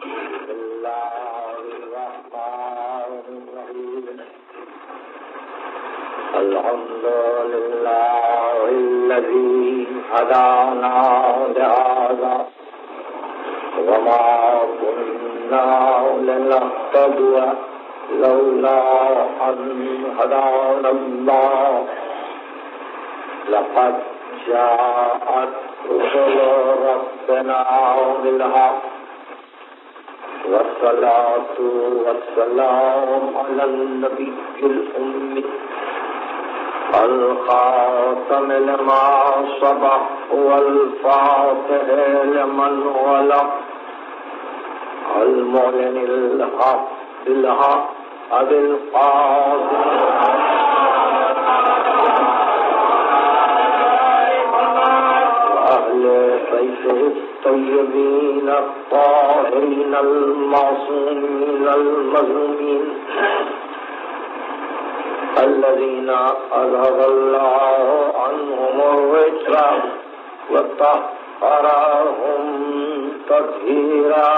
بسم الله الرحمن الرحيم الحمد لله الذي هدانا لهذا وما كنا لنهتدي لولا أن هدانا الله لقد جاءت رسل ربنا بالحق والصلاة والسلام على النبي الأمي الخاتم لما سبق والفاتح لمن غلق المعلن الحق بالحق أبي القاسم وأهل بيته الطيبين الطاهرين المعصومين المظلومين الذين أذهب الله عنهم الرجس وطهرهم تطهيرا.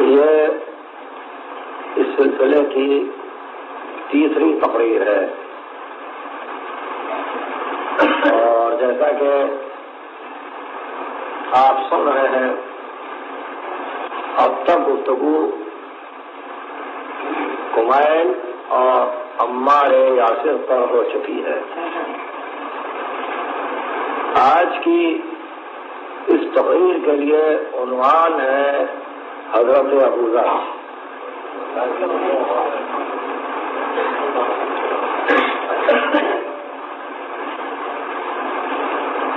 یہ اس سلسلے کی تیسری تقریر ہے اور جیسا کہ آپ سن رہے ہیں اب تک گفتگو کمائل اور عمار یاسر پر ہو چکی ہے. آج کی اس تقریر کے لیے عنوان ہے حضرت ابوذر.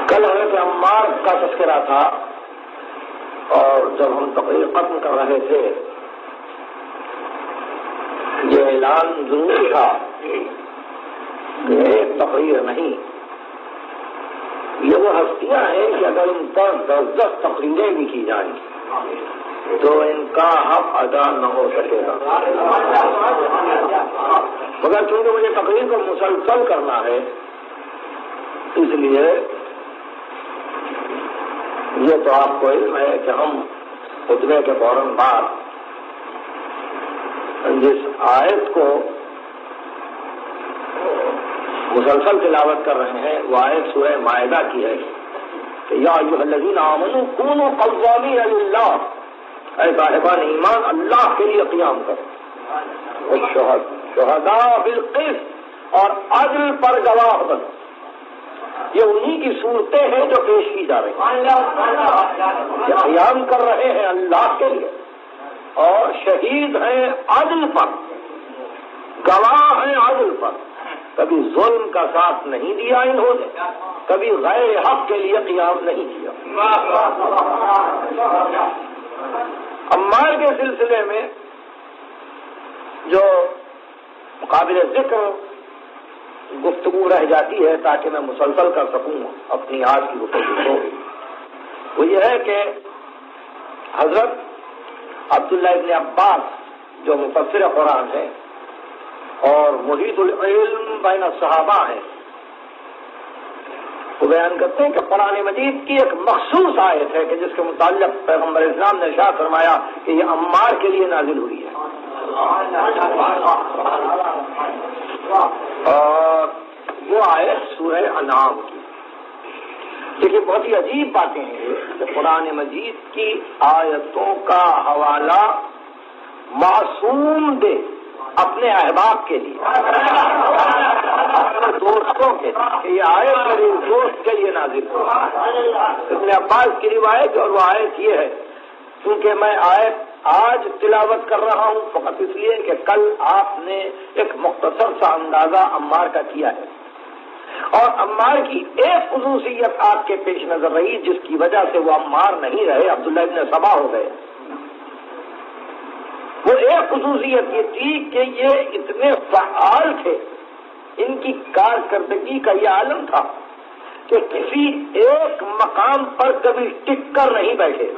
کل حضرت عمار کا تذکرہ تھا اور جب ہم تقریر ختم کر رہے تھے یہ اعلان ضروری تھا کہ ایک تقریر نہیں، یہ وہ ہستیاں ہیں کہ اگر ان پر 10 تقریریں بھی کی جائیں تو ان کا حق ادا نہ ہو سکے گا. مگر چونکہ مجھے تقریر کو مسلسل کرنا ہے اس لیے یہ تو آپ کو علم ہے کہ ہم خطبے کے فوراً بعد جس آیت کو مسلسل تلاوت کر رہے ہیں وہ آیت سورہ مائدہ کی ہے کہ یا ایھا الذین آمنوا کونوا قوامین للہ، اے صاحبان ایمان اللہ کے لیے قیام کرو، شہداء بالقسط اور عدل پر گواہ بنو. یہ انہی کی صورتیں ہیں جو پیش کی جا رہی ہیں کہ قیام کر رہے ہیں اللہ کے لیے اور شہید ہیں عدل پر، گواہ ہیں عدل پر. کبھی ظلم کا ساتھ نہیں دیا انہوں نے، کبھی غیر حق کے لیے قیام نہیں کیا. عمار کے سلسلے میں جو قابل ذکر گفتگو رہ جاتی ہے تاکہ میں مسلسل کر سکوں اپنی آج کی گفتگو کو، وہ یہ ہے کہ حضرت عبداللہ ابن عباس جو مفسر قرآن ہے اور محیط العلم بین الصحابہ ہیں، وہ بیان کرتے ہیں کہ قرآن مجید کی ایک مخصوص آیت ہے کہ جس کے متعلق پیغمبر اسلام نے ارشاد فرمایا کہ یہ عمار کے لیے نازل ہوئی ہے. اور وہ آیت سورہ انعام کی. دیکھیے بہت ہی عجیب باتیں ہیں کہ قرآن مجید کی آیتوں کا حوالہ معصوم دے اپنے احباب کے لیے، اپنے دوستوں کے لیے کہ یہ آیت میرے دوست کے لیے نازل ہو. ابن عباس کی روایت اور وہ آیت یہ ہے کیونکہ میں آیت آج تلاوت کر رہا ہوں فقط اس لیے کہ کل آپ نے ایک مختصر سا اندازہ عمار کا کیا ہے اور عمار کی ایک خصوصیت آپ کے پیش نظر رہی جس کی وجہ سے وہ عمار نہیں رہے، عبداللہ ابن سبا ہو گئے. وہ ایک خصوصیت یہ تھی کہ یہ اتنے فعال تھے، ان کی کارکردگی کا یہ عالم تھا کہ کسی ایک مقام پر کبھی ٹک کر نہیں بیٹھے.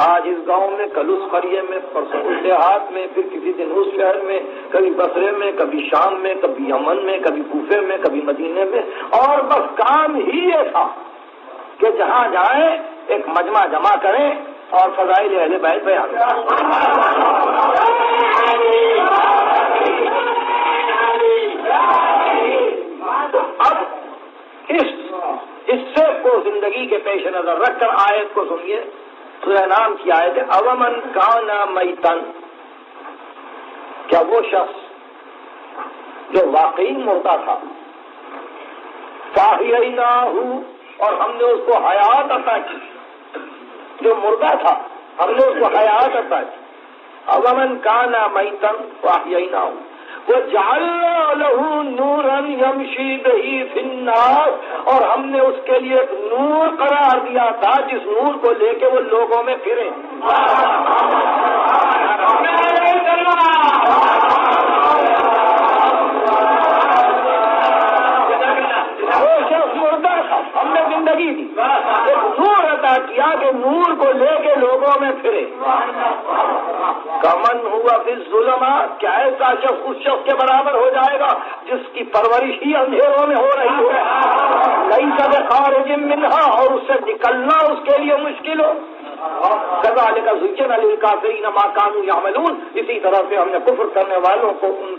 آج اس گاؤں میں، کل اس قریے میں، پرسوں اس دیہات میں، پھر کسی دن اس شہر میں، کبھی بصرے میں، کبھی شام میں، کبھی یمن میں، کبھی کوفے میں، کبھی مدینے میں، اور بس کام ہی یہ تھا کہ جہاں جائیں ایک مجمع جمع کریں اور فضائل اہل بیت بیان کریں۔ تو اب اس حصے کو زندگی کے پیش نظر رکھ کر آیت کو سنیے۔ سورہ نام کی آیت ہے، اومن کان میتن، کیا وہ شخص جو واقعی مردہ تھا، فاحییناہ، اور ہم نے اس کو حیات عطا کی، جو مردہ تھا ہم نے اس کو حیات عطا کی۔ اومن کان میتن فاحییناہ وجعلنا له نورا یمشی بہ فی الناس، اور ہم نے اس کے لیے ایک نور قرار دیا تھا جس نور کو لے کے وہ لوگوں میں پھرے۔ وہ شخص مردہ تھا، ہم نے زندگی دی، ایک نور عطا کیا کہ نور کو لے کے لوگوں میں پھرے۔ کمن ہوا فی الظلمات، کیا ایسا شخص اس شخص کے برابر ہو جائے گا جس کی پرورش ہی اندھیروں میں ہو رہی ہو، لیس بخارج منہا، اور اس سے نکلنا اس کے لیے مشکل ہو۔ کذالک زین للکافرین ما کانوا یعملون، اسی طرح سے ہم نے کفر کرنے والوں کو ان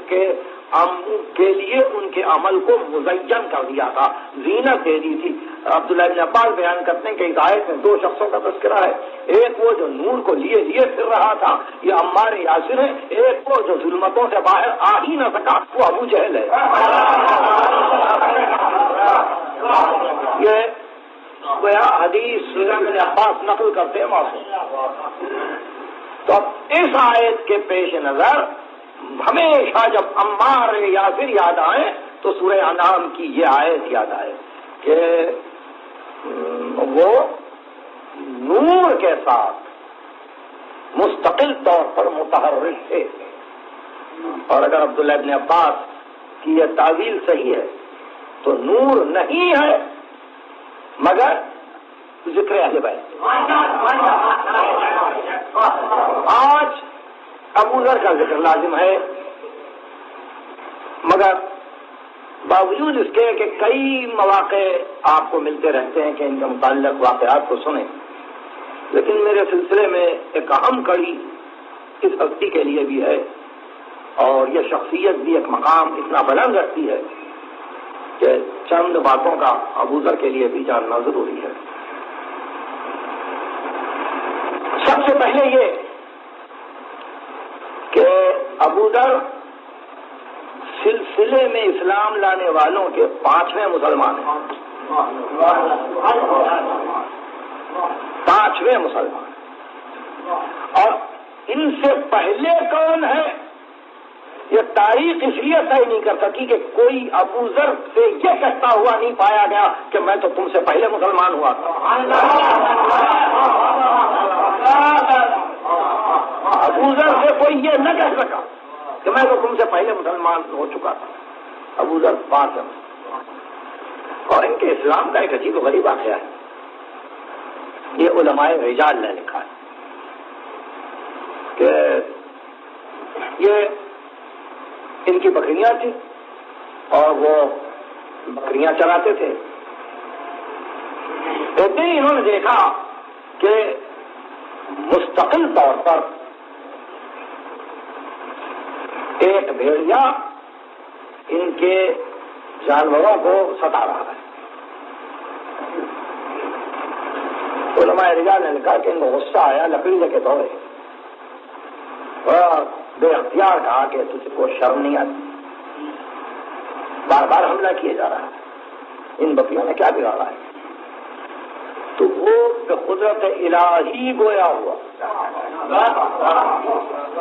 کے لیے ان کے عمل کو مزین کر دیا تھا، زینت دے دی تھی۔ عبداللہ بن عباس بیان کرتے ہیں کہ اس آیت میں دو شخصوں کا تذکرہ ہے، ایک وہ جو نور کو لیے پھر رہا تھا، یہ عمار یاسر ہے، ایک وہ جو ظلمتوں سے باہر آ ہی نہ سکا، وہ ابو جہل ہے۔ یہ حدیث ابن عباس نقل کرتے ہیں معصوم۔ تو اب اس آیت کے پیش نظر ہمیشہ جب عمار یاسر یاد آئے تو سورہ انعام کی یہ آیت یاد آئے کہ وہ نور کے ساتھ مستقل طور پر متحرک تھے، اور اگر عبداللہ ابن عباس کی یہ تعویل صحیح ہے تو نور نہیں ہے مگر ذکر اہل بیت۔ آج ابو ذر کا ذکر لازم ہے، مگر باوجود اس کے کہ کئی مواقع آپ کو ملتے رہتے ہیں کہ ان کے متعلق واقعات کو سنیں، لیکن میرے سلسلے میں ایک اہم کڑی اس ہستی کے لیے بھی ہے، اور یہ شخصیت بھی ایک مقام اتنا بلند رکھتی ہے کہ چند باتوں کا ابو ذر کے لیے بھی جاننا ضروری ہے۔ سب سے پہلے یہ کہ ابو ذر سلسلے میں اسلام لانے والوں کے 5ویں مسلمان ہیں، 5ویں مسلمان، اور ان سے پہلے کون ہے یہ تاریخ اس لیے طے نہیں کر سکی کہ کوئی ابو ذر سے یہ کہتا ہوا نہیں پایا گیا کہ میں تو تم سے پہلے مسلمان ہوا تھا۔ ابو ذر سے کوئی یہ نہ کہہ سکا کہ میں تو تم سے پہلے مسلمان ہو چکا تھا۔ ابو ذر 5 ہیں، اور ان کے اسلام کا ایک عجیب و غریب واقعہ ہے، یہ علماء رجال نے لکھا ہے کہ یہ ان کی بکریاں تھیں اور وہ بکریاں چراتے تھے، کہتے ہی انہوں نے دیکھا کہ مستقل طور پر ایک بھیڑیا ان کے جانوروں کو ستا رہا ہے۔ علماء رجال نے کہا کہ ان کو غصہ آیا، لکڑی لے کے دوڑے اور بے اختیار کہا کہ تجھ کو شرم نہیں آتی، بار بار حملہ کیے جا رہا ہے، ان بکریوں نے کیا بگاڑا ہے؟ تو وہ قدرت الہی گویا ہوا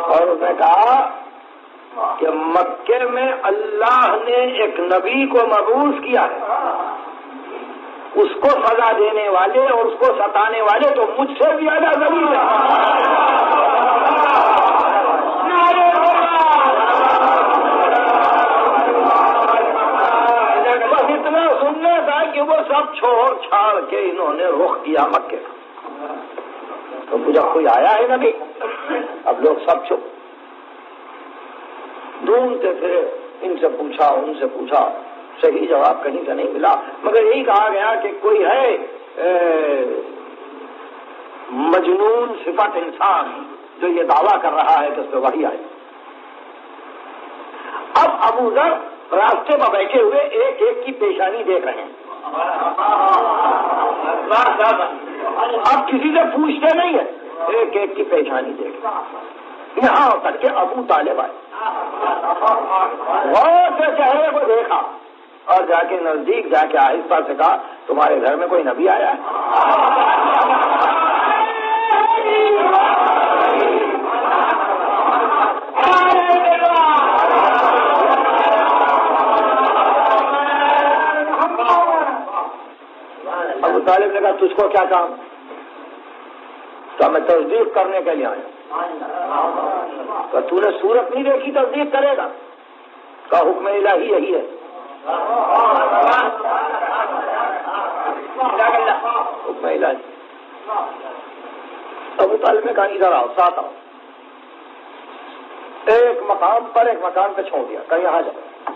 اور اس نے کہا کہ مکے میں اللہ نے ایک نبی کو مبعوث کیا ہے، اس کو سزا دینے والے اور اس کو ستانے والے تو مجھ سے زیادہ ضرور ہے۔ بس اتنا سننا تھا کہ وہ سب چھوڑ چھاڑ کے انہوں نے رخ کیا مکے کا، تو پوچھا کوئی آیا ہے نبی؟ اب لوگ سب چپ، ڈھونڈتے پھرے، ان سے پوچھا ان سے پوچھا، صحیح جواب کہیں کا نہیں ملا، مگر یہی کہا گیا کہ کوئی ہے مجنون صفت انسان جو یہ دعویٰ کر رہا ہے کہ اس پہ وحی آئی۔ اب ابو ذر راستے پر بیٹھے ہوئے ایک ایک کی پیشانی دیکھ رہے ہیں، اب کسی سے پوچھتے نہیں ہے، ایک ایک کی پیشانی دیکھ رہے ہیں، یہاں تک کہ ابو طالب آئے، غور سے چہرے کو دیکھا اور جا کے نزدیک جا کے آہستہ سے کہا تمہارے گھر میں کوئی نبی آیا ہے؟ ابو طالب نے کہا تجھ کو کیا کام؟ تو میں تصدیق کرنے کے لیے آیا۔ کہ تو نے صورت نہیں دیکھی تصدیق کرے گا؟ کا حکم الہی یہی ہے، حکم الہی۔ ابو طالب نے کہا ادھر آؤ، ساتھ آؤ۔ ایک مقام پر ایک مکان پہ چھوڑ دیا، کہ یہاں جاؤ،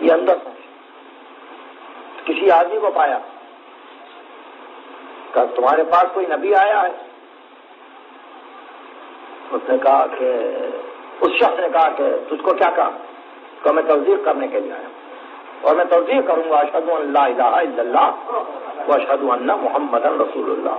یہ اندر پہنچ، کسی آدمی کو پایا، کہ تمہارے پاس کوئی نبی آیا ہے؟ اس نے کہا کہ اس شخص نے کہا کہ تجھ کو کیا کہا؟ کہ میں تصدیق کرنے کے لیے آیا اور میں تصدیق کروں گا اشہد ان لا الہ الا اللہ واشہد ان محمد رسول اللہ۔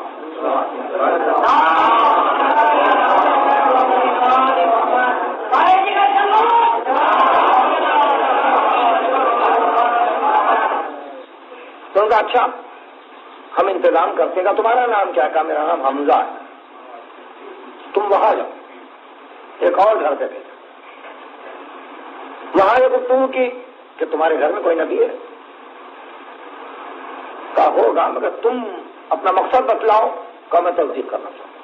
تو ان کا اچھا ہم انتظام کرتے گا، تمہارا نام کیا؟ کہا میرا نام حمزہ ہے، تم وہاں جاؤ۔ ایک اور گھر پہ گئے، وہاں یہ گفتگو کی کہ تمہارے گھر میں کوئی نبی ہے؟ کہا ہوگا مگر تم اپنا مقصد بتلاؤ۔ کہا میں تصدیق کرنا چاہوں۔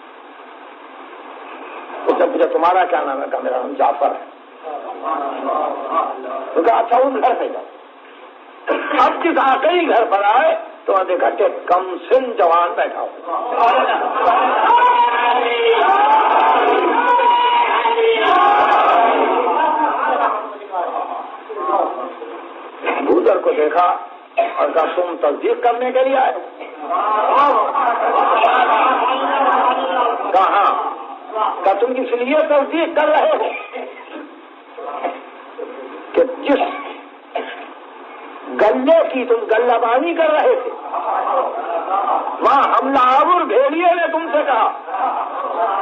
اس نے پوچھا تمہارا کیا نام ہے؟ کہا میرا نام جعفر ہے۔ تو کہا اچھا اس گھر پہ جاؤ۔ اب جس آخری گھر پر آئے تو وہاں دیکھا کہ کم سن جوان بیٹھا ہو۔ بوزر کو دیکھا اور کہا تم تصدیق کرنے کے لیے آئے؟ کہا کہا تم اس لیے تصدیق کر رہے ہو کہ جس گلے کی تم گلہ بانی کر رہے تھے وہاں حملہ آور بھیڑیے نے تم سے کہا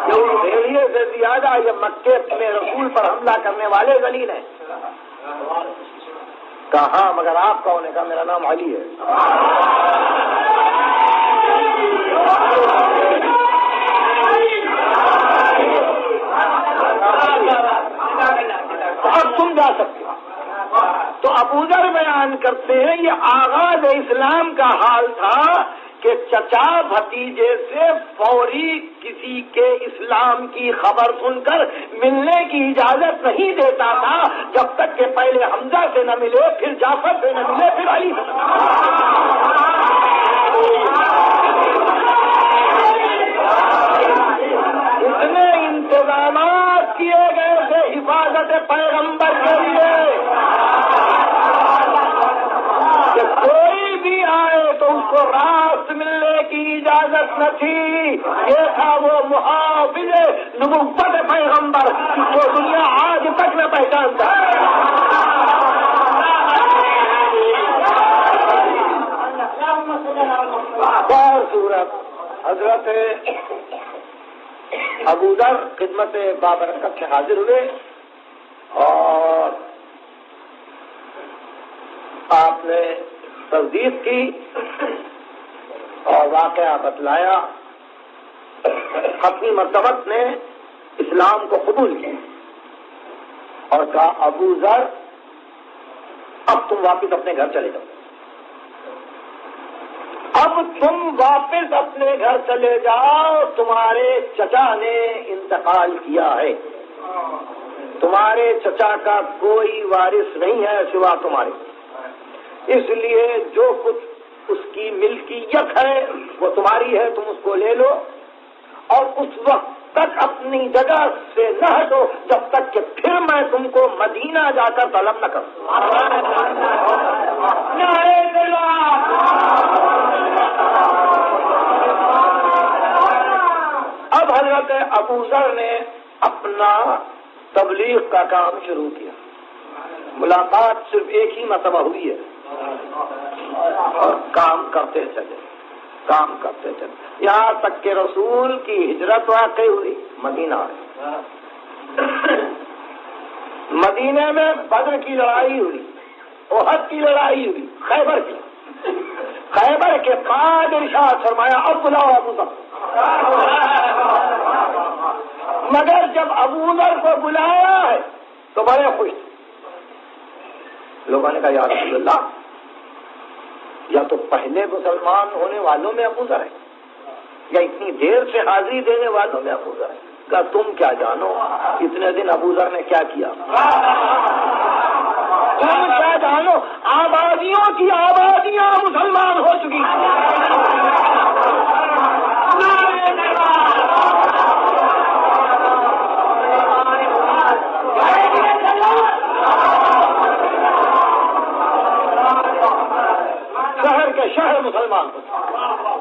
کہ اس بھیڑیے سے زیادہ یہ مکے میں رسول پر حملہ کرنے والے ذلیل ہیں۔ کہا ہاں مگر آپ کون ہے؟ کہا میرا نام علی ہے۔ اب تم جا سکتے ہو۔ تو ابو ذر بیان کرتے ہیں یہ آغاز اسلام کا حال تھا کہ چچا بھتیجے سے فوری کسی کے اسلام کی خبر سن کر ملنے کی اجازت نہیں دیتا تھا جب تک کہ پہلے حمزہ سے نہ ملے، پھر جعفر سے نہ ملے، پھر علی سے نہ ملے۔ اتنے انتظامات کیے گئے تھے حفاظت پیغمبر کے لیے کہ کوئی بھی آئے تو اس کو راست ملنے کی اجازت نہ تھی۔ یہ تھا وہ محافظ نبوت پیغمبر جس کو دنیا آج تک نہ پہچانتا۔ بہت صورت حضرت ابو ذر خدمت بابرکت سے حاضر ہوئے اور آپ نے تصدیق کی اور واقعہ بتلایا۔ ختمی مرتبت نے اسلام کو قبول کیا اور کہا ابو ذر اب تم واپس اپنے گھر چلے جاؤ، اب تم واپس اپنے گھر چلے جاؤ، تمہارے چچا نے انتقال کیا ہے، تمہارے چچا کا کوئی وارث نہیں ہے سوا تمہارے، اس لیے جو کچھ اس کی ملکیت ہے، وہ تمہاری ہے، تم اس کو لے لو، اور اس وقت تک اپنی جگہ سے نہ ہٹو جب تک کہ پھر میں تم کو مدینہ جا کر طلب نہ کروں۔ اب حضرت ابوذر نے اپنا تبلیغ کا کام شروع کیا۔ ملاقات صرف ایک ہی مرتبہ ہوئی ہے اور کام کرتے چلے، کام کرتے چلے، یہاں تک کہ رسول کی ہجرت واقع ہوئی، مدینہ آئے۔ مدینے میں بدر کی لڑائی ہوئی، احد کی لڑائی ہوئی، خیبر کی۔ خیبر کے بعد ارشاد فرمایا اب بلاؤ ابوذر، مگر جب ابوذر کو بلایا ہے تو بڑے خوش تھے۔ لوگوں نے کہا یا رسول اللہ، یا تو پہلے مسلمان ہونے والوں میں ابوذر ہے، یا اتنی دیر سے حاضری دینے والوں میں ابوذر ہے۔ کہا تم کیا جانو اتنے دن ابوذر نے کیا کیا، تم کیا جانو، آبادیوں کی آبادیاں مسلمان ہو چکی۔ شہر کے شہر مسلمان ہوتے،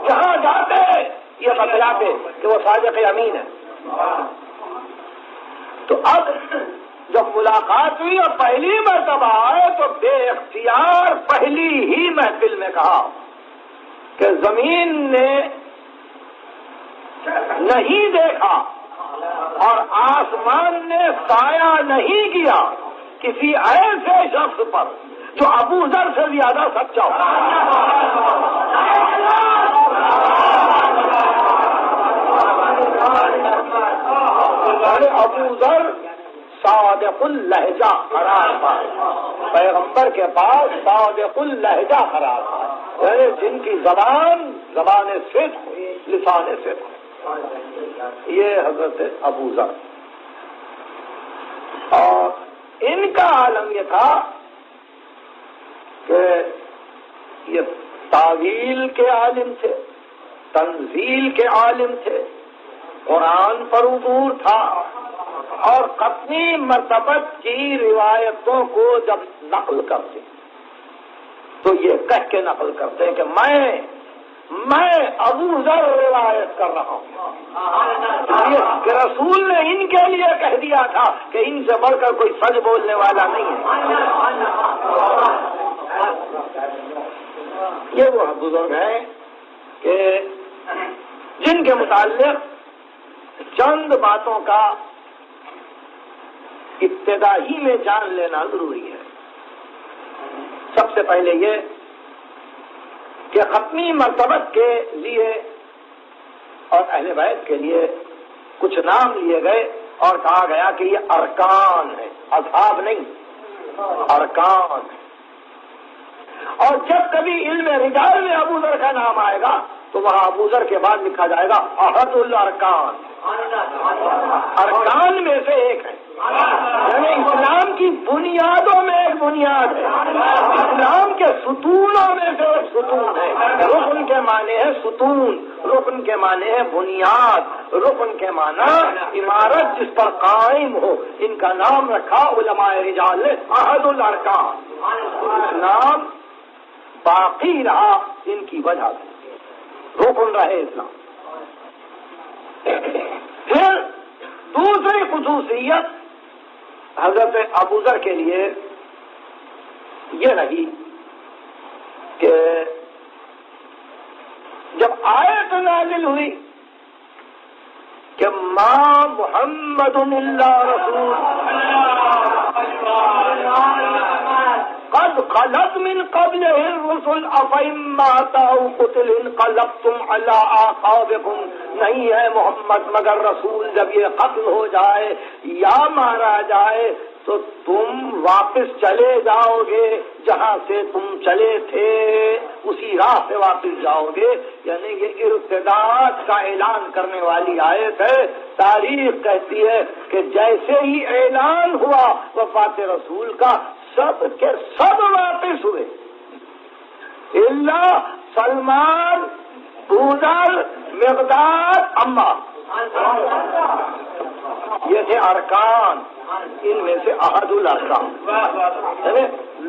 جہاں جاتے یہ بتلاتے کہ وہ صادق امین ہے۔ تو اب جب ملاقات ہوئی اور پہلی مرتبہ آئے تو بے اختیار پہلی ہی محفل میں کہا کہ زمین نے نہیں دیکھا اور آسمان نے سایہ نہیں کیا کسی ایسے شخص پر جو ابوذر سے زیادہ سچا ہو۔ ابوذر صادق اللہجہ قرار پائے، پیغمبر کے پاس صادق اللہجہ قرار پائے، یعنی جن کی زبان صدق، لسان صدق، یہ حضرت ابوذر۔ اور ان کا عالم یہ تھا کہ یہ تعویل کے عالم تھے، تنزیل کے عالم تھے، قرآن پر عبور تھا، اور قطعی مرتبت کی روایتوں کو جب نقل کرتے تو یہ کہہ کے نقل کرتے ہیں کہ میں ابوذر روایت کر رہا ہوں۔ یہ رسول نے ان کے لیے کہہ دیا تھا کہ ان سے بڑھ کر کوئی سچ بولنے والا نہیں ہے۔ یہ وہ بزرگ ہیں کہ جن کے متعلق چند باتوں کا ابتدا ہی میں جان لینا ضروری ہے۔ سب سے پہلے یہ کہ ختمی مرتبت کے لیے اور اہل بیت کے لیے کچھ نام لیے گئے اور کہا گیا کہ یہ ارکان ہے، اصحاب نہیں، ارکان ہے۔ اور جب کبھی علم رجال میں ابوذر کا نام آئے گا تو وہاں ابوذر کے بعد لکھا جائے گا احد الارکان، ارکان میں سے ایک ہے، یعنی اسلام کی بنیادوں میں ایک بنیاد ہے، اسلام کے ستونوں میں سے ایک ستون ہے۔ رکن کے معنی ہے ستون، رکن کے معنی ہے بنیاد، رکن کے معنی عمارت جس پر قائم ہو۔ ان کا نام رکھا علماء رجال نے احد الارکان۔ اسلام باقی رہا ان کی وجہ سے، رکن رہے اسلام۔ پھر دوسری خصوصیت حضرت ابوذر کے لیے یہ رہی کہ جب آیت نازل ہوئی کہ ما محمد الا رسول قد خلت من قبله الرسل افإن مات أو قتل انقلبتم على أعقابكم، نہیں ہے محمد مگر رسول جب یہ قتل ہو جائے یا مارا جائے تو تم واپس چلے جاؤ گے جہاں سے تم چلے تھے، اسی راہ سے واپس جاؤ گے۔ یعنی یہ ارتداد کا اعلان کرنے والی آیت ہے۔ تاریخ کہتی ہے کہ جیسے ہی اعلان ہوا وفات رسول کا سب کے سب واپس ہوئے، الا سلمان، بوذر، مقداد، عمار، یہ تھے ارکان، ان میں سے احد الارکان.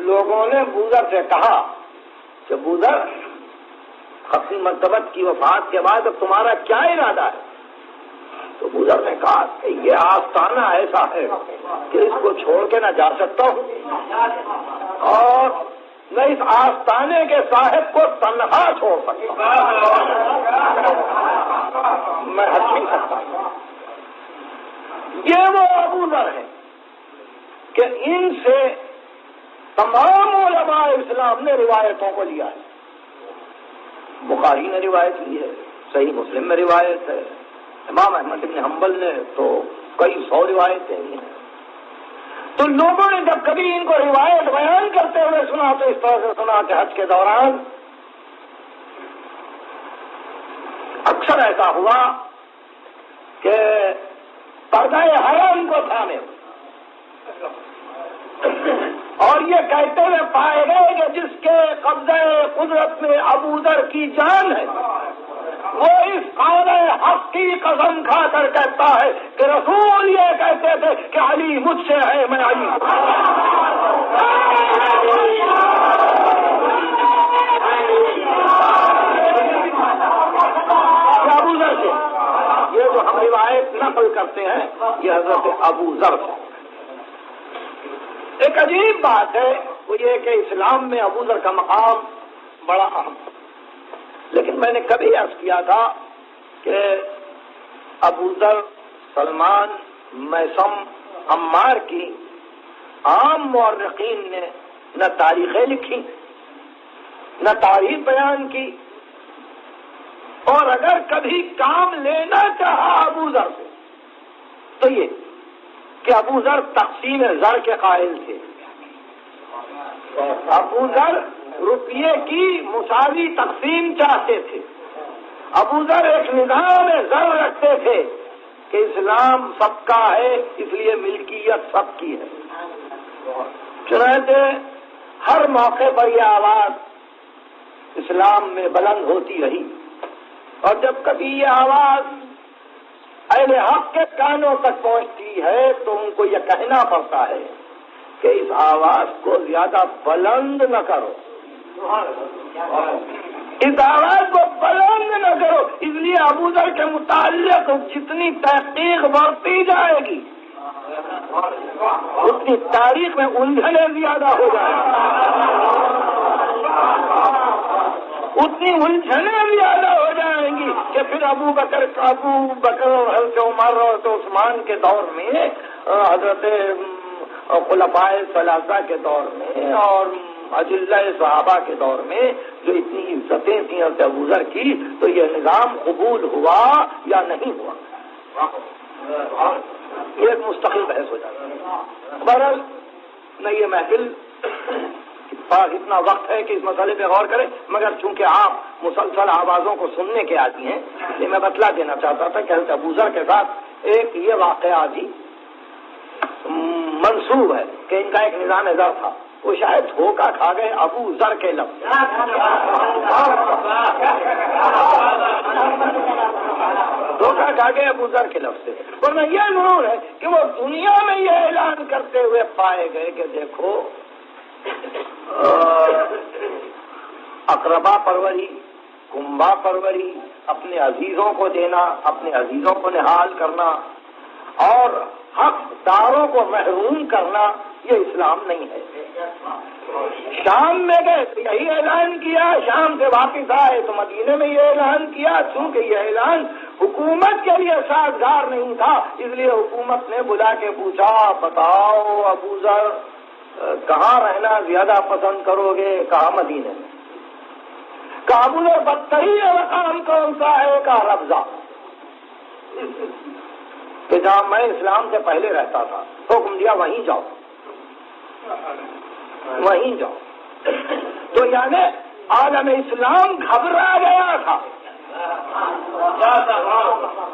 لوگوں نے بوذر سے کہا کہ بوذر، ختم مرتبت کی وفات کے بعد اب تمہارا کیا ارادہ ہے؟ تو بوذر نے کہا کہ یہ آستانہ ایسا ہے کہ اس کو چھوڑ کے نہ جا سکتا ہوں، اور میں اس آستانے کے صاحب کو تنہا چھوڑ سکتا ہوں، میں ہٹ نہیں سکتا. یہ وہ ابوذر ہے کہ ان سے تمام علماء اسلام نے روایتوں کو لیا ہے. بخاری نے روایت لی ہے، صحیح مسلم میں روایت ہے، امام احمد بن حنبل نے تو کئی 100 روایتیں لی ہیں. تو لوگوں نے جب کبھی ان کو روایت بیان کرتے ہوئے سنا تو اس طرح سے سنا کہ حج کے دوران اکثر ایسا ہوا کہ پردہ حرام کو تھامے اور یہ کہتے ہوئے پائے گئے کہ جس کے قبضہ قدرت میں ابوذر کی جان ہے وہ اس قول حق کی قسم کھا کر کہتا ہے کہ رسول یہ کہتے تھے کہ علی مجھ سے ہے، میں علی ابوذر سے. یہ جو ہم روایت نقل کرتے ہیں یہ حضرت ابوذر سے. ایک عجیب بات ہے وہ یہ کہ اسلام میں ابوذر کا مقام بڑا اہم ہے، لیکن میں نے کبھی عرض کیا تھا کہ ابوذر، سلمان، میثم، عمار کی عام مورخین نے نہ تاریخیں لکھی نہ تاریخ بیان کی، اور اگر کبھی کام لینا چاہا ابوذر سے تو یہ کہ ابوذر تقسیم زر کے قائل تھے. ابوذر روپیے کی مساوی تقسیم چاہتے تھے. ابوذر ایک نظام زر رکھتے تھے کہ اسلام سب کا ہے اس لیے ملکیت سب کی ہے. چنانچہ ہر موقع پر یہ آواز اسلام میں بلند ہوتی رہی، اور جب کبھی یہ آواز اہل حق کے کانوں تک پہنچتی ہے تو ان کو یہ کہنا پڑتا ہے کہ اس آواز کو زیادہ بلند نہ کرو، اس آواز کو بلند نہ کرو. اس لیے ابوذر کے متعلق جتنی تحقیق بڑھتی جائے گی اتنی تاریخ میں الجھنیں زیادہ ہو جائیں گی، اتنی الجھنیں زیادہ ہو جائیں گی کہ پھر ابو بکر اور حضرت عمر اور عثمان کے دور میں، حضرت خلفائے ثلاثہ کے دور میں اور اجلہ صحابہ کے دور میں جو اتنی عزتیں تھیں حضرت ابوذر کی، تو یہ نظام قبول ہوا یا نہیں ہوا، یہ ایک مستقل بحث ہو جاتا ہے. بہرحال نہ یہ محفل پاس اتنا وقت ہے کہ اس مسئلے پہ غور کریں، مگر چونکہ آپ مسلسل آوازوں کو سننے کے عادی ہیں اس لیے میں بتلا دینا چاہتا تھا کہ حضرت ابوذر کے ساتھ ایک یہ واقعہ بھی منسوب ہے کہ ان کا ایک نظام زر تھا. وہ شاید دھوکہ کھا گئے ابوذر کے لفظ، دھوکہ کھا گئے ابوذر کے لفظ سے. ورنہ یہ ضرور ہے کہ وہ دنیا میں یہ اعلان کرتے ہوئے پائے گئے کہ دیکھو اقربا پروری، کنبا پروری، اپنے عزیزوں کو دینا، اپنے عزیزوں کو نہال کرنا اور حق داروں کو محروم کرنا یہ اسلام نہیں ہے. شام میں گئے تو یہی اعلان کیا، شام سے واپس آئے تو مدینے میں یہ اعلان کیا. چونکہ یہ اعلان حکومت کے لیے سازگار نہیں تھا اس لیے حکومت نے بلا کے پوچھا بتاؤ ابوذر کہاں رہنا زیادہ پسند کرو گے؟ کہا مدینے میں. کہا ابوذر بدترین مقام کون سا ہے؟ کہا ربضہ، کہ جہاں میں اسلام سے پہلے رہتا تھا. حکم دیا وہیں جاؤ، وہیں جاؤ. تو یعنی عالم اسلام گھبرا گیا تھا.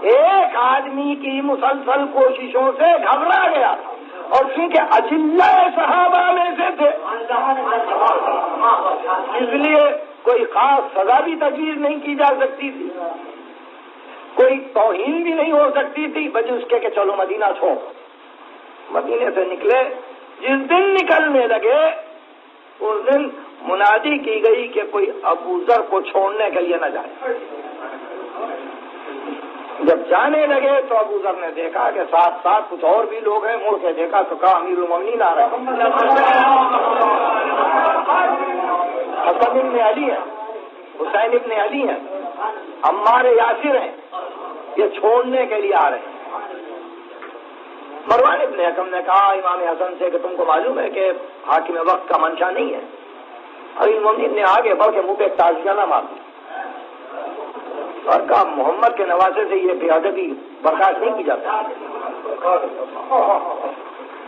ایک آدمی کی مسلسل کوششوں سے گھبرا گیا تھا، اور کیونکہ اجلہ صحابہ میں سے تھے اس لیے کوئی خاص سزا بھی تجویز نہیں کی جا سکتی تھی، کوئی توہین بھی نہیں ہو سکتی تھی، بجے اس کے کہ چلو مدینہ چھوڑ۔ مدینے سے نکلے، جس دن نکلنے لگے اس دن منادی کی گئی کہ کوئی ابو ذر کو چھوڑنے کے لیے نہ جائے۔ جب جانے لگے تو ابو ذر نے دیکھا کہ ساتھ ساتھ کچھ اور بھی لوگ ہیں، مڑ کے دیکھا تو کہا امیر المومنین آ رہے ہیں، حسن ابن علی ہیں، حسین ابن علی ہیں، عمار یاسر ہیں، یہ چھوڑنے کے لیے آ رہے ہیں۔ مروان ابن حکم نے کہا امام حسن سے کہ تم کو معلوم ہے کہ حاکم وقت کا منشا نہیں ہے۔ امیر المومنین نے آگے بڑھ کے منہ پہ تازیہ نہ مار دی اور کہا محمد کے نواسے سے یہ بے ادبی برداشت نہیں کی جاتی۔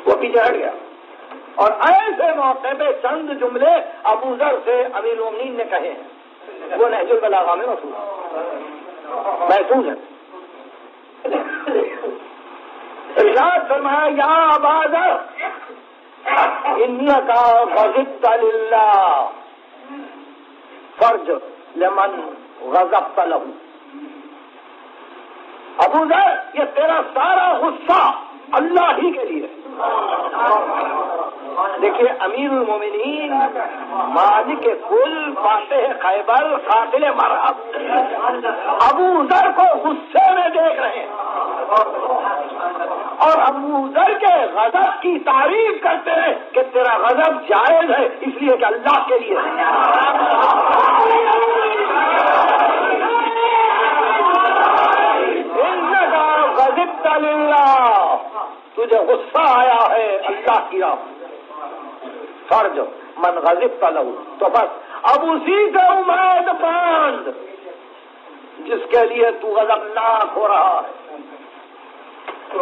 وہ پیچھے ہٹ گیا اور ایسے موقع پہ چند جملے ابو ذر سے امیر المومنین نے کہے ہیں، وہ نہج البلاغہ میں محفوظ ہے۔ ارشاد فرمایا یا ابا ذر انک غضبت للہ فرج لمن غضبت لہ۔ ابو ذر یہ تیرا سارا غصہ اللہ ہی کے لیے۔ دیکھیے امیر المومنین مالک کل فاتح خیبر قاتل مرحب ابو ذر کو غصے میں دیکھ رہے ہیں اور ابو ذر کے غضب کی تعریف کرتے ہیں کہ تیرا غضب جائز ہے اس لیے کہ اللہ کے لیے ہے۔ غضبت للہ، تجھے غصہ آیا ہے اللہ کی راہ، فرج من غضبت لہ، تو بس اب اسی سے امید باندھ جس کے لیے تو غضبناک ہو رہا ہے،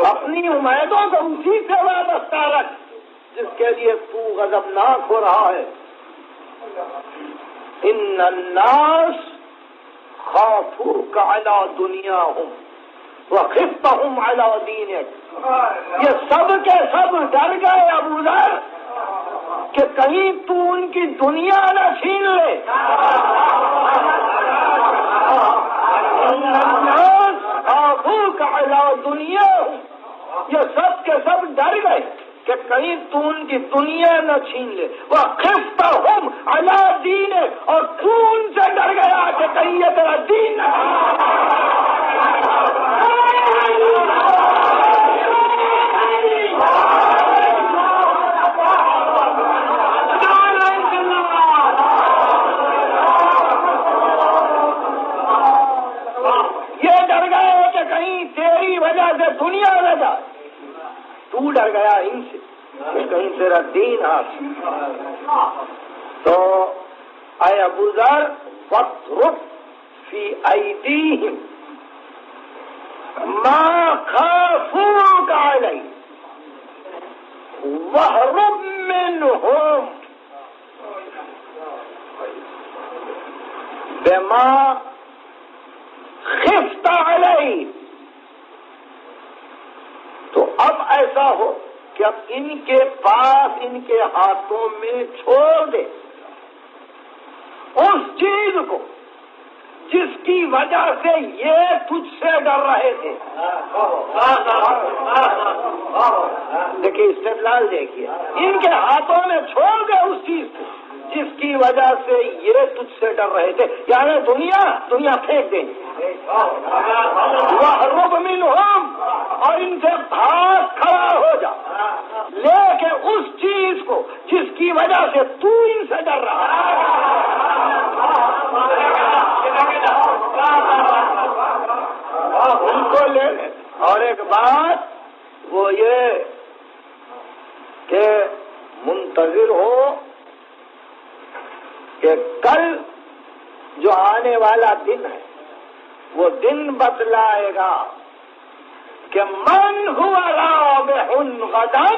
اپنی امیدوں کو اسی سے وابستہ رکھ جس کے لیے تو غضبناک ہو رہا ہے۔ ان الناس خافوک علی دنیاہم وخفتہم علی دینک، یہ سب کے سب ڈر گئے ابو ذر کہ کہیں تو ان کی دنیا نہ چھین لے۔ الناس خافوک علی دنیاہم، یہ سب کے سب ڈر گئے کہ کہیں تو ان کی دنیا نہ چھین لے۔ وخفتہم علی دینک، اور تو ان سے ڈر گیا کہ کہیں یہ تیرا دین نہ دنیا نہ جائے، تو ڈر گیا ان سے کہ کہیں تیرا دین حاصل۔ تو اے ابو ذر فاترک فی ایدیہم ما خافوک علیہ واہرب منہم بما خفت علیہ۔ تو اب ایسا ہو کہ اب ان کے پاس ان کے ہاتھوں میں چھوڑ دے اس چیز کو جس کی وجہ سے یہ تجھ سے ڈر رہے تھے۔ دیکھیے استدلال دیکھیے، ان کے ہاتھوں میں چھوڑ دے اس چیز کو جس کی وجہ سے یہ تجھ سے ڈر رہے تھے، یعنی دنیا پھینک دیں، وَاهْرُبْ مِنْهُمْ، اور ان سے بھاگ کھڑا ہو جا، لے کے اس چیز کو جس کی وجہ سے تو ان سے ڈر رہا ہے۔ ان کو لے لے۔ اور ایک بات وہ یہ کہ منتظر ہو کہ کل جو آنے والا دن ہے وہ دن بتلائے گا کہ من ہوا رابح غدا،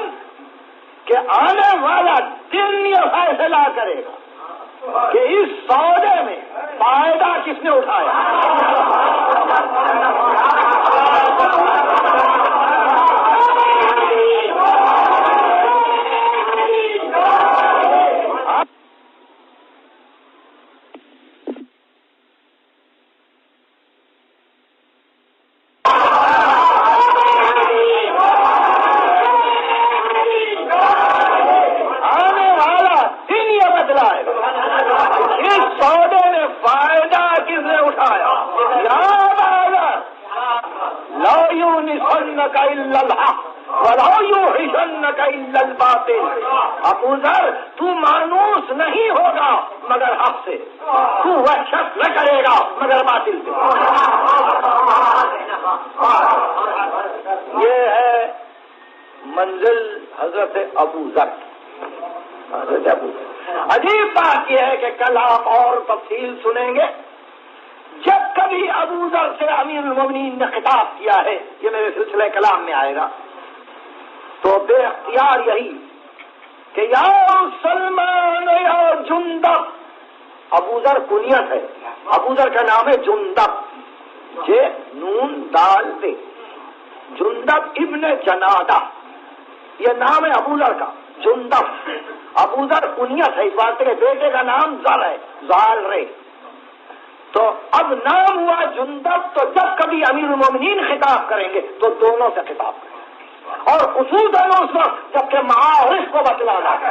کہ آنے والا دن یہ فیصلہ کرے گا کہ اس سودے میں فائدہ کس نے اٹھایا۔ یعصمک الا الحق ولا یوحشنک الا الباطل. ابو ذر تو مانوس نہیں ہوگا مگر حق سے، تو وحشت نہ کرے گا مگر باطل سے. یہ ہے منزل حضرت ابو ذر. عجیب بات یہ ہے کہ کل آپ اور تفصیل سنیں گے. جب کبھی ابو ذر سے امیر المومنین نے خطاب کیا ہے، یہ میرے سلسلہ کلام میں آئے گا، تو بے اختیار یہی کہ یا سلمان یا جندب. ابو ذر کنیت ہے، ابو ذر کا نام ہے جندب، نون دال دے، جندب ابن جنادہ، یہ نام ہے ابو ذر کا جندب. ابو ذر کنیت ہے، اس بات کے بیٹے کا نام ذر ہے، زال رے. تو اب نام ہوا جندب، تو جب کبھی امیر المومنین خطاب کریں گے تو دونوں سے خطاب کریں گے، اور خصوصاً اس وقت جبکہ معارف کو بتلانا ہے.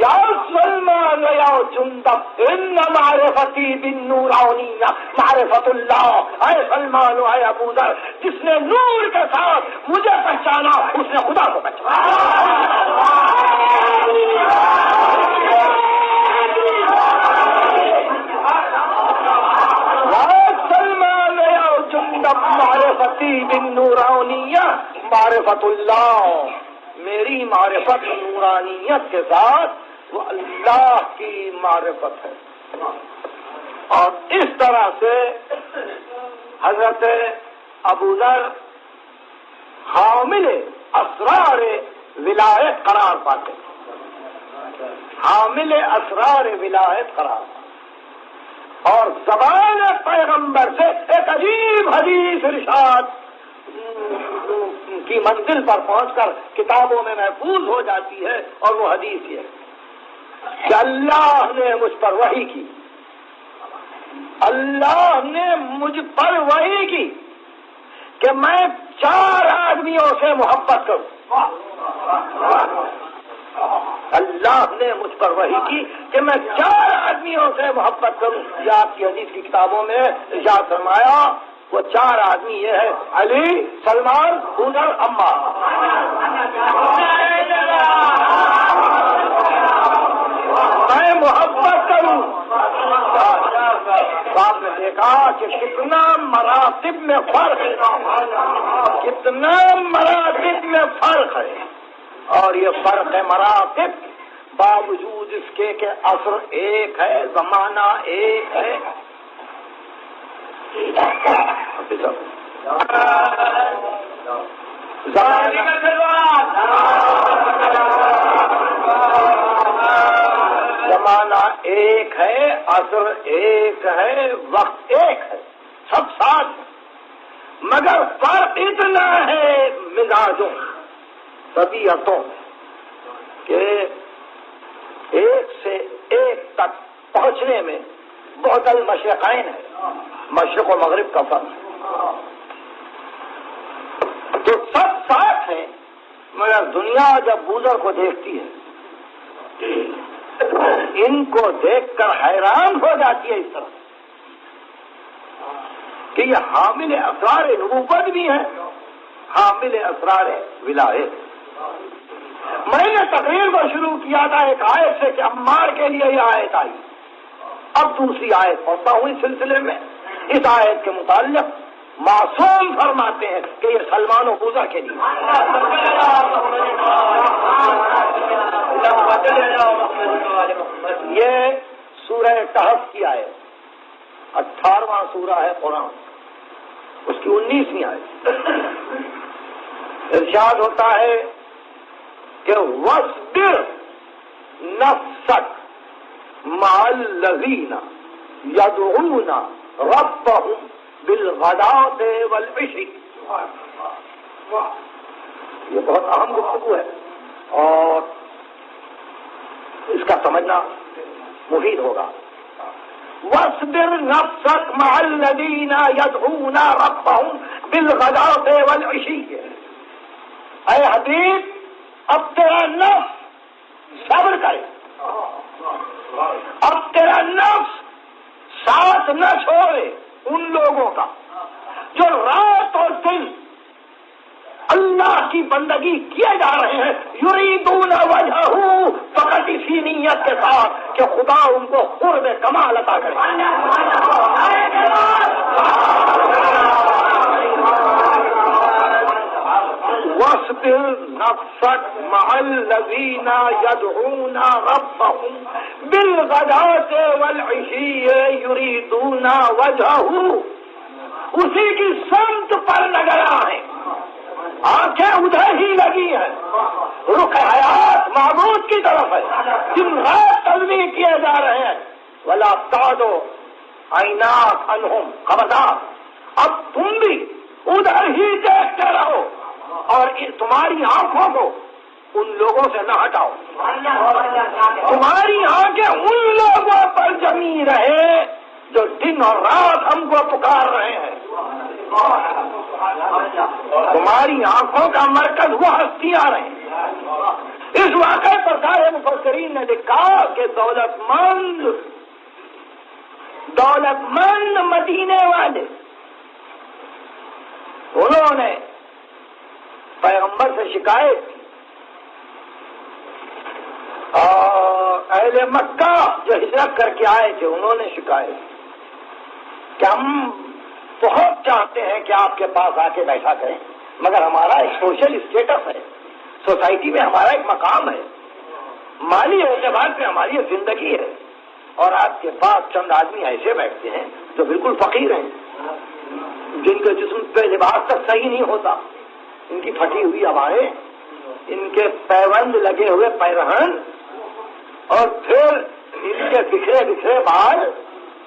یا سلمان یا جندب ان معرفتی بالنورانیہ معرفت اللہ. اے سلمان اے ابو ذر، جس نے نور کے ساتھ مجھے پہچانا اس نے خدا کو پہچانا. معرفتی بالنورانیہ معرفت اللہ، میری معرفت نورانیت کے ساتھ وہ اللہ کی معرفت ہے. اور اس طرح سے حضرت ابو ذر حامل اسرار ولایت قرار پاتے، حامل اسرار ولایت قرار پاتے. اور زبان پیغمبر سے ایک عجیب حدیث ارشاد کی منزل پر پہنچ کر کتابوں میں محفوظ ہو جاتی ہے، اور وہ حدیث یہ کہ اللہ نے مجھ پر وحی کی، اللہ نے مجھ پر وحی کی کہ میں 4 آدمیوں سے محبت کروں. اللہ نے مجھ پر وحی کی کہ میں 4 آدمیوں سے محبت کروں. یہ آپ کی حدیث کی کتابوں میں ارشاد فرمایا. وہ 4 آدمی یہ ہے: علی، سلمان، عمر، عمار. میں محبت کروں. آپ نے دیکھا کہ کتنا مراتب میں فرق ہے، کتنا مراتب میں فرق ہے. اور یہ فرق ہے مراتب، باوجود اس کے کہ عصر ایک ہے، زمانہ ایک ہے. زمانہ ایک ہے، عصر ایک ہے، وقت ایک ہے، سب ساتھ، مگر فرق اتنا ہے مزاجوں، طبیعتوں کہ ایک سے ایک تک پہنچنے میں بہت المشرقین ہے، مشرق و مغرب کا فرق. تو سب ساتھ ہیں، مگر دنیا جب بوزر کو دیکھتی ہے، ان کو دیکھ کر حیران ہو جاتی ہے اس طرح کہ یہ حامل اسرار نبوت بھی ہیں، حامل اسرار ولایت. میں نے تقریر کو شروع کیا تھا ایک آیت سے کہ عمار کے لیے یہ آیت آئی. اب دوسری آیت پڑھتا ہوں اس سلسلے میں. اس آیت کے متعلق معصوم فرماتے ہیں کہ یہ سلمان و بوزہ کے لیے. یہ سورہ کہف کی آیت، 18واں سورہ ہے قرآن، اس کی 19ویں آیت. ارشاد ہوتا ہے کہ وَاصْبِرْ نَفْسَكَ مَعَ الَّذِينَ يَدْعُونَ رَبَّهُمْ بِالْغَدَاةِ وَالْعِشِيِّ. یہ بہت اہم گفتگو ہے اور اس کا سمجھنا مفید ہوگا. وَاصْبِرْ نَفْسَكَ مَعَ الَّذِينَ يَدْعُونَ رَبَّهُمْ بِالْغَدَاةِ وَالْعِشِيِّ. اے حبیب، اب تیرا نفس صبر کرے، اب تیرا نفس ساتھ نہ چھوڑے ان لوگوں کا جو رات اور دن کی بندگی کیے جا رہے ہیں، یریدون وجہہ، فقط اسی نیت کے ساتھ کہ خدا ان کو قرب کمال عطا کرے۔ واصبر نفسك مع الذين يدعون ربهم بالغداة والعشي يريدون وجهه، اسی کی سمت پر نگراں ہیں، آنکھیں ادھر ہی لگی ہیں، رخ حیات معبود کی طرف ہے، دن رات تسبیح کیے جا رہے ہیں۔ ولا تعدو عیناک عنہم، خبردار اب تم بھی ادھر ہی دیکھتے رہو اور تمہاری آنکھوں کو ان لوگوں سے نہ ہٹاؤ، تمہاری آنکھیں ان لوگوں پر جمی رہے جو دن اور رات ہم کو پکار رہے ہیں۔ تمہاری آنکھوں کا مرکز وہ ہستیاں رہے۔ اس واقعے پر سارے مفسرین نے لکھا کہ دولت مند مدینے والے، انہوں نے پیغمبر سے شکایت کی، اور اہل مکہ جو ہجرت کر کے آئے تھے انہوں نے شکایت کی کہ ہم بہت چاہتے ہیں کہ آپ کے پاس آ کے بیٹھا کریں، مگر ہمارا ایک سوشل اسٹیٹس ہے، سوسائٹی میں ہمارا ایک مقام ہے، مالی اعتبار سے ہماری زندگی ہے، اور آپ کے پاس چند آدمی ایسے بیٹھتے ہیں جو بالکل فقیر ہیں، جن کے جسم پہ لباس تک صحیح نہیں ہوتا، ان کی پھٹی ہوئی ہوائیں، ان کے پیوند لگے ہوئے پیرہن، اور پھر ان کے بکھرے بکھرے بال،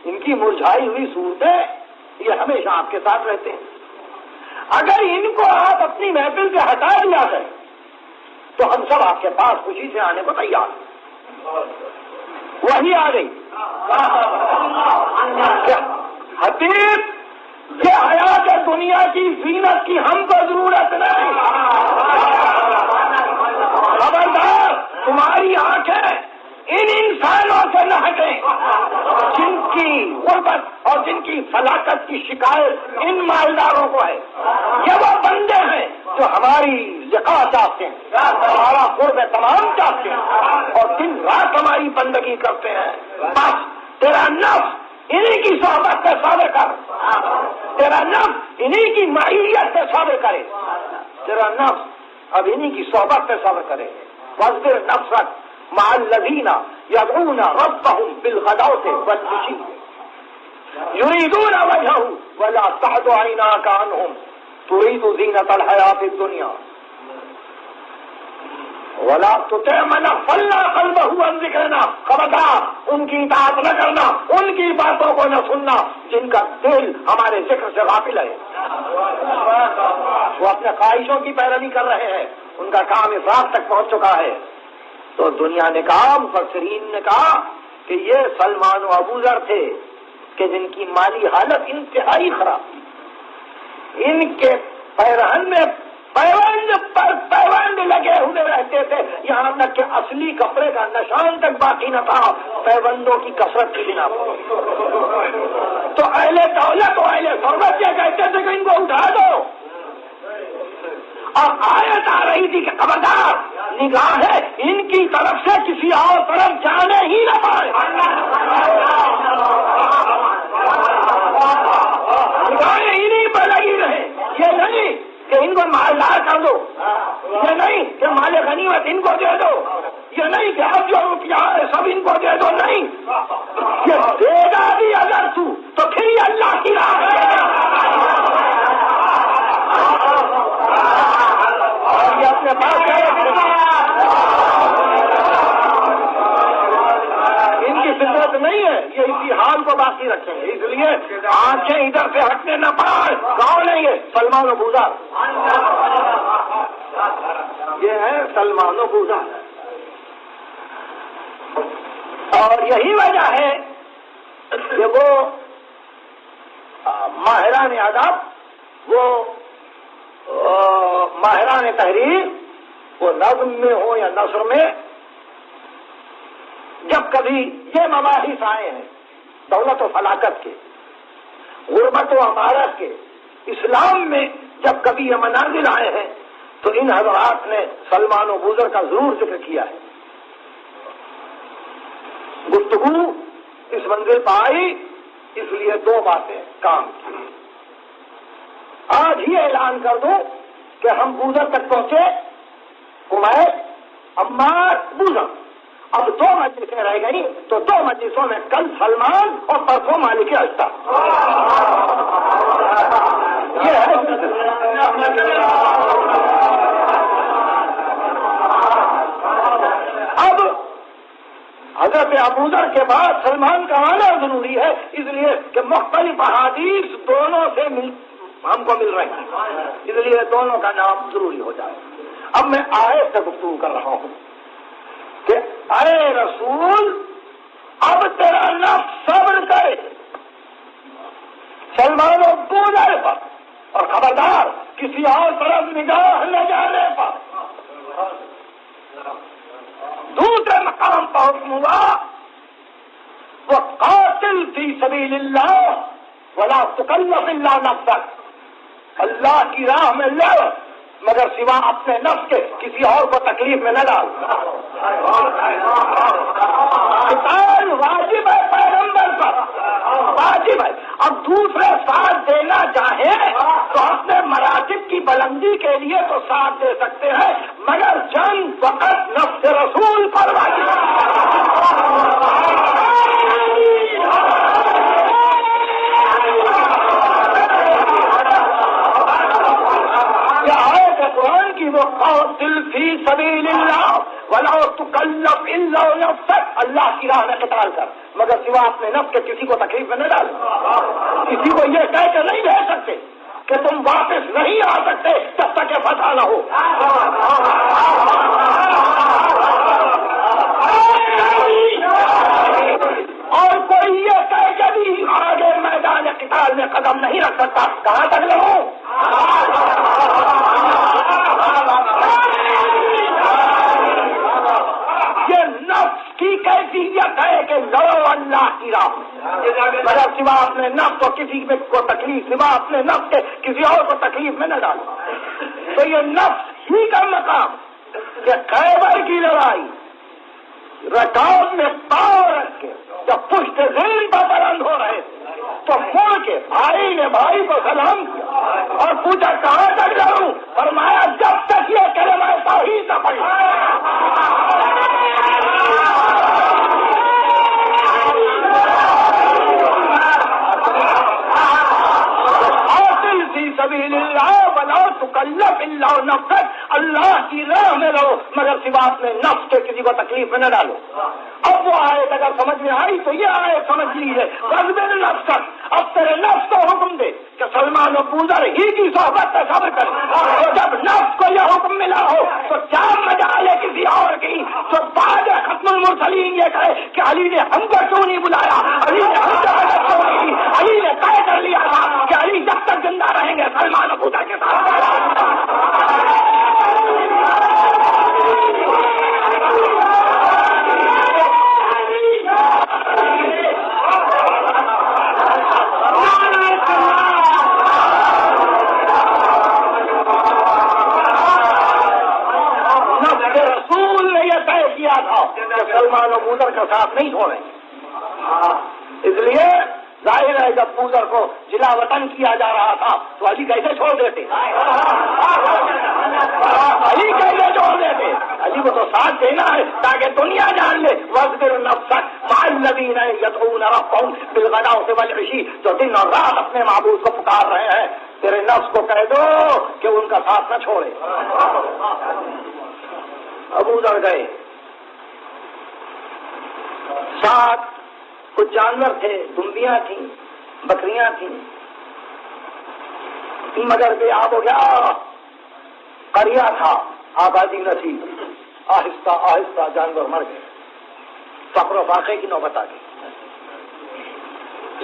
ان کی مرجھائی ہوئی صورتیں، یہ ہمیشہ آپ کے ساتھ رہتے ہیں۔ اگر ان کو آپ اپنی محفل سے ہٹا دیا کریں تو ہم سب آپ کے پاس خوشی سے آنے کو تیار ہیں۔ وہی آ گئی حبیب، یہ حیات دنیا کی زینت کی ہم کو ضرورت نہیں، خبردار تمہاری آنکھیں ان انسانوں سے نہ ہٹیں جن کی غربت اور جن کی فلاکت کی شکایت ان مالداروں کو ہے۔ یہ وہ بندے ہیں جو ہماری لقاء چاہتے ہیں، ہمارا قرب تمام چاہتے ہیں، اور دن رات ہماری بندگی کرتے ہیں۔ بس تیرا نفس انہی کی صحبت پہ صابر کر، تیرا نفس انہی کی معیت پہ صابر کرے، تیرا نفس اب انہی کی صحبت پہ صابر کرے۔ واصبر نفسک مع الذین یدعون ربهم بالغداة والعشی یریدون وجہہ ولا تعد عیناک عنہم ترید زینۃ الحیاۃ الدنیا ولا تطع من اغفلنا قلبه عن ذکرنا، خبردار ان کی اطاعت نہ کرنا، ان کی باتوں کو نہ سننا جن کا دل ہمارے ذکر سے غافل ہے، وہ اپنے خواہشوں کی پیروی کر رہے ہیں، ان کا کام افراط تک پہنچ چکا ہے۔ تو دنیا نے کہا، مفسرین نے کہا کہ یہ سلمان و ابو ذر تھے کہ جن کی مالی حالت انتہائی خراب تھی، ان کے پیرہن میں پیوند پر پیوند لگے ہوئے رہتے تھے، یہاں تک کہ اصلی کپڑے کا نشان تک باقی نہ تھا پیوندوں کی کثرت کی بنا پر۔ تو اہل دولت و اہل ثروت یہ کہتے تھے کہ ان کو اٹھا دو، اور آیت آ رہی تھی کہ خبردار نگاہیں ان کی طرف سے کسی اور طرف جانے ہی نہ پائے، نگاہیں انہیں پر لگی رہے، یہ نہیں کہ ان کو مالدار کر دو، یہ نہیں کہ مال غنیمت ان کو دے دو، یہ نہیں کہ اب جو روپیہ ہے سب ان کو دے دو، نہیں، یہ دے گا بھی اگر تو پھر یہ اللہ کی راہ ہے، اور یہ اپنے پاس ان کی فطرت نہیں ہے، یہ اسی حال کو باقی رکھیں گے، اس لیے آنکھیں ادھر سے ہٹنے نہ پائے۔ کون ہے یہ؟ سلمان و ابو ذر، یہ ہے سلمان و ابو ذر، اور یہی وجہ ہے کہ وہ ماہران ادب، وہ ماہران تحریر، وہ نظم میں ہو یا نثر میں، جب کبھی یہ مباحث آئے ہیں دولت و فلاکت کے، غربت و امارت کے، اسلام میں جب کبھی یہ منازل آئے ہیں تو ان حضرات نے سلمان و بوذر کا ضرور ذکر کیا ہے. گفتگو اس منزل پر آئی اس لیے دو باتیں کام کی. آج ہی اعلان کر دوں کہ ہم بوذر تک پہنچے، عمیر، عمار، بوذر. اب دو مجلسیں رہ گئی تو دو مجلسوں میں کل سلمان اور پرسوں مالک اشتر. یہ ہے اب حضرت ابوذر کے بعد سلمان کا آنا ضروری ہے، اس لیے کہ مختلف احادیث دونوں سے ہم کو مل رہی ہیں، اس لیے دونوں کا نام ضروری ہو جائے. اب میں آیت سے گفتگو کر رہا ہوں کہ اے رسول اب تیرا نفس صبر کرے سلمان و بوذر پر، اور خبردار کسی اور طرف نگاہ نہ جانے پر. دوسرے مقام پر حکم ہوا وہ قاتل فی سبیل اللہ ولا تکلف الا نفسک، اللہ کی راہ میں لڑ مگر سوا اپنے نفس کے کسی اور کو تکلیف میں نہ ڈال. قتال واجب ہے پیغمبر پر، واجب ہے. اب دوسرے ساتھ دینا چاہیں تو اپنے مراتب کی بلندی کے لیے تو ساتھ دے سکتے ہیں، مگر جنگ فقط نفس رسول پر واجب ہے. قرآن کی وہ قاتل فی سبیل اللہ ولا تکلف الا نفسک، اللہ کی راہ میں قتال کر مگر سوا اپنے نفس کے کسی کو تکلیف میں نہ ڈال. کسی کو یہ کہہ کے نہیں بھیج سکتے کہ تم واپس نہیں آ سکتے جب تک کہ فتح نہ ہو. اور کوئی یہ کہہ کے بھی آگے میدان قتال میں قدم نہیں رکھ سکتا. کہاں تک لڑوں؟ یہ نفس کی کیفیت ہے کہ لڑو اللہ کی راہ مگر سوا اپنے نفس کو کسی کو تکلیف، سوا اپنے نفس کے کسی اور کو تکلیف میں نہ ڈالو. تو یہ نفس ہی کا مقام کہ خیبر کی لڑائی رکاب میں پاؤں رکھ کے جب پشت ذہن پر بلند ہو رہے تو مڑ کے بھائی نے بھائی کو سلام کیا اور پوچھا کہاں تک لڑوں؟ فرمایا جب تک یہ کلمہ توحید نہ پڑھے. قاتل فی سبیل اللہ ولا تکلف الا نفسک، اللہ کی راہ میں لڑو مگر سوا اپنے نفس کے کسی کو تکلیف میں نہ ڈالو. اب وہ آیت اگر سمجھ میں آئی تو یہ آیت سمجھ لیجیے غضب نفس. اب تیرے نفس کو حکم دے کہ سلمان و بوذر ہی کی صحبت سے صبر کر. اور جب نفس کو یہ حکم ملا ہو تو کیا مجال ہے کسی اور کی جو بعد ختم المرسلین یہ کہے کہ علی نے ہم کو کیوں نہیں بلایا، علی نے ہم کو مدد کیوں نہیں کی. علی نے طے کر لیا تھا کہ علی جب تک زندہ رہیں گے سلمان و بوذر کے ساتھ. سلمان و بوذر کا ساتھ نہیں چھوڑیں. اس لیے ظاہر ہے جب بوذر کو جلا وطن کیا جا رہا تھا تو علی کیسے چھوڑ دیتے؟ علی کیسے چھوڑ دیتے؟ علی کو تو ساتھ دینا ہے تاکہ دنیا جان لے واصبر نفسک مع الذین یدعون ربهم بالغداۃ والعشی، جو دن اور رات اپنے معبود کو پکار رہے ہیں. تیرے نفس کو کہہ دو کہ ان کا ساتھ نہ چھوڑے. ابوذر گئے، ساتھ کچھ جانور تھے، دمبیاں تھیں، بکریاں تھیں، مگر بے آب ہو گیا. قریہ تھا، آبادی نصیب، آہستہ آہستہ جانور مر گئے. فقر و فاقے کی نوبت آ گئی.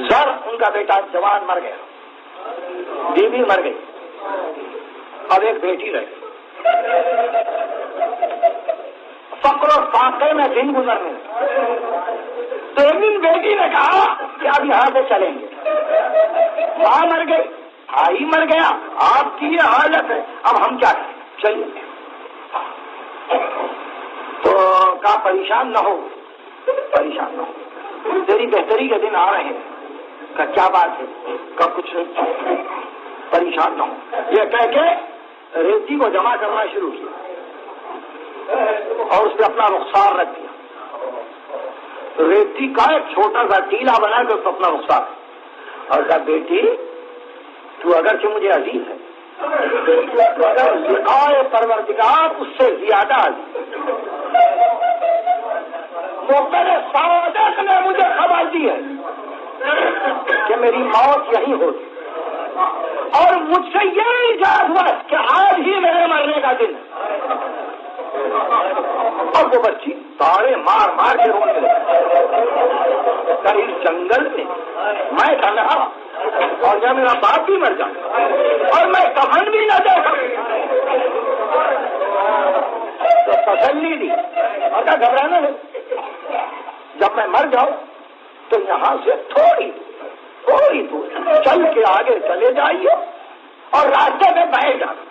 زر ان کا بیٹا جوان مر گیا، بیوی مر گئی، اب ایک بیٹی رہ گئی. فقر و فاقے میں دن گزرنے تو ایک دن بیٹی نے کہا کہ اب یہاں سے چلیں گے. ماں مر گئی، بھائی مر گیا، آپ کی یہ حالت ہے، اب ہم کیا کریں؟ چلیے تو کہا پریشان نہ ہو، پریشان نہ ہو، تیری بہتری کے دن آ رہے ہیں۔ کہا کیا بات ہے؟ کہا کچھ نہیں، پریشان نہ ہو۔ یہ کہہ کے ریتی کو جمع کرنا شروع کیا اور اس پہ اپنا رخسار رکھ دیا۔ ریتی کا ایک چھوٹا سا ٹیلا بنا کے اس اپنا رخسار، اور کہا بیٹی تو اگرچہ مجھے عزیز ہے، اگر لقائے پروردگار اس سے زیادہ عزیز، موقع سعادت نے مجھے خبر دی ہے کہ میری موت یہی ہوگی، اور مجھ سے یہ ایجاد ہوا کہ آج ہی میرے مرنے کا دن ہے۔ اور وہ بچی تارے مار مار کے رونے لگی۔ اس جنگل میں میں تنہا، اور جب میرا باپ بھی مر جائے اور میں کفن بھی نہ دے سکوں، تو تسلی دی اور کیا گھبرانا نہیں، جب میں مر جاؤں تو یہاں سے تھوڑی دور چل کے آگے چلے جائیے اور راستے میں بیٹھ جانا۔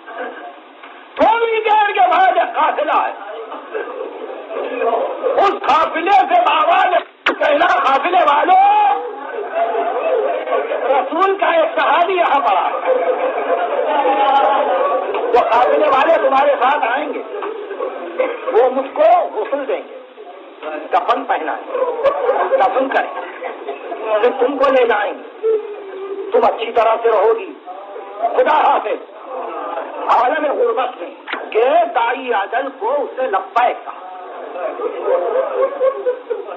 تھوڑی دیر کے بعد ایک قافلہ ہے، اس قافلے سے بابا نے کہنا قافلے والوں رسول کا ایک صحابی یہاں پڑا، وہ قافلے والے تمہارے ساتھ آئیں گے، وہ مجھ کو غسل دیں گے، کفن پہنائیں، کفن کریں، پھر تم کو لے جائیں گے، تم اچھی طرح سے رہو گی، خدا حافظ۔ عالم غربت میں کہ دائی اجل کو اس سے لبیک کہا۔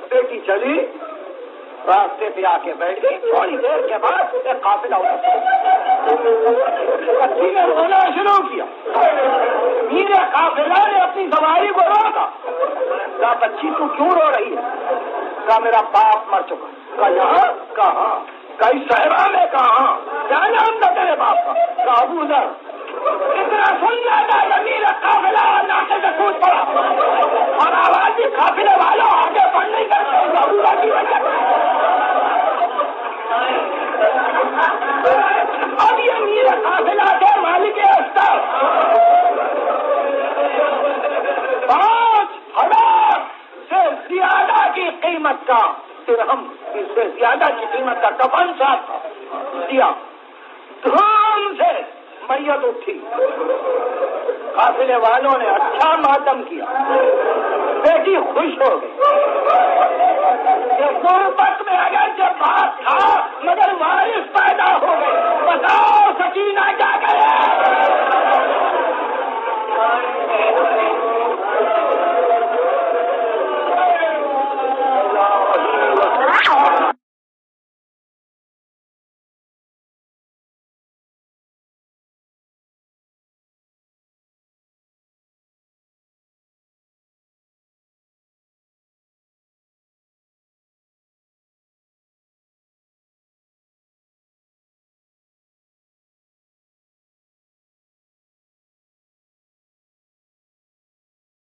بیٹی چلی، راستے پہ آ کے بیٹھ گئی، تھوڑی دیر کے بعد ایک قافلہ بچی نے رونا شروع کیا۔ میرے قافلہ نے اپنی سواری کو روکا، کہا بچی تو کیوں رو رہی ہے؟ کہا میرا باپ مر چکا۔ کہا یہاں؟ کہاں؟ کئی صحرا میں؟ کہاں؟ کیا نام تھا تیرے باپ کا؟ کہا ابو ذر۔ اتنا سن جاتا ہے میرا قافلہ ناکے سے کود پڑا، اور آواز بھی قافلے والوں آگے بڑھ نہیں کرتے ابو ذر کی وجہ سے۔ اب یہ میرے قافلہ کے مالک استر 5,000 سے زیادہ کی قیمت کا درہم، اس سے زیادہ کی قیمت کا کفن ساتھ دیا۔ دھوم سے میت اٹھی، قافلے والوں نے اچھا ماتم کیا، بیٹی خوش ہو گئی۔